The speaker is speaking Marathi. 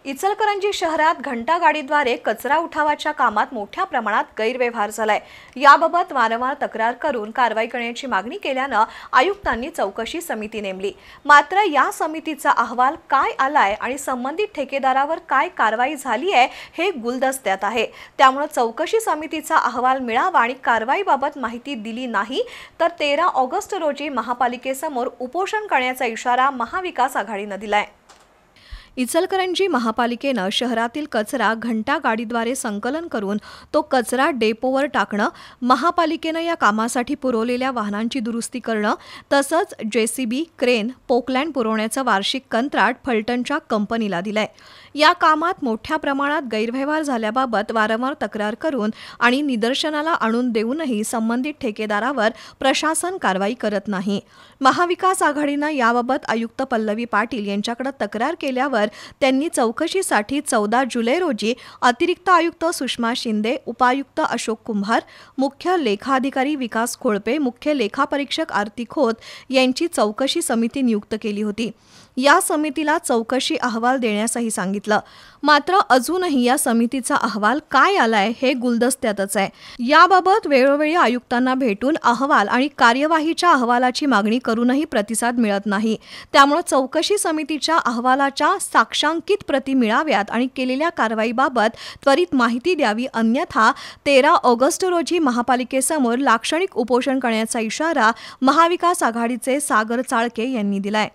इचलकरंजी शहरात घंटागाडीद्वारे कचरा उठावाच्या कामात मोठ्या प्रमाणात गैरव्यवहार झालाय। याबाबत वारंवार तक्रार करून कारवाई करण्याची मागणी केल्यानं आयुक्तांनी चौकशी समिती नेमली। मात्र या समितीचा अहवाल काय आलाय आणि संबंधित ठेकेदारावर काय कारवाई झाली आहे हे गुलदस्त्यात आहे। त्यामुळे चौकशी समितीचा अहवाल मिळावा आणि कारवाईबाबत माहिती दिली नाही तर 13 ऑगस्ट रोजी महापालिकेसमोर उपोषण करण्याचा इशारा महाविकास आघाडीने दिलाय। इचलकरंजी महापालिकेनं शहरातील कचरा घंटागाडीद्वारे संकलन करून तो कचरा डेपोवर टाकणं, महापालिकेनं या कामासाठी पुरवलेल्या वाहनांची दुरुस्ती करणं तसंच जेसीबी, क्रेन, पोकलँड पुरवण्याचं वार्षिक कंत्राट फलटणच्या कंपनीला दिलंय। या कामात मोठ्या प्रमाणात गैरव्यवहार झाल्याबाबत वारंवार तक्रार करून आणि निदर्शनाला आणून देऊनही संबंधित ठेकेदारावर प्रशासन कारवाई करत नाही। महाविकास आघाडीनं याबाबत आयुक्त पल्लवी पाटील यांच्याकडे तक्रार केल्यावर त्यांनी चौकशीसाठी 14 जुलै रोजी अतिरिक्त आयुक्त सुषमा शिंदे, उपायुक्त अशोक कुंभार, मुख्य लेखाधिकारी विकास खोळपे, मुख्य लेखापरीक्षक आरती खोत यांची चौकशी समिती नियुक्त केली होती। या समितीला चौकशी अहवाल देण्यासही सांगितलं। मात्र अजूनही या समितीचा अहवाल काय आलाय हे गुलदस्त्यातच आहे। याबाबत वेळोवेळी आयुक्तांना भेटून अहवाल आणि कार्यवाहीच्या अहवालाची मागणी करूनही प्रतिसाद मिळत नाही। त्यामुळे चौकशी समितीच्या अहवालाच्या साक्षांकित प्रती मिळाव्यात आणि केलेल्या कारवाईबाबत त्वरित माहिती द्यावी, अन्यथा 13 ऑगस्ट रोजी महापालिकेसमोर लाक्षणिक उपोषण करण्याचा इशारा महाविकास आघाडीचे सागर चाळके यांनी दिलाय।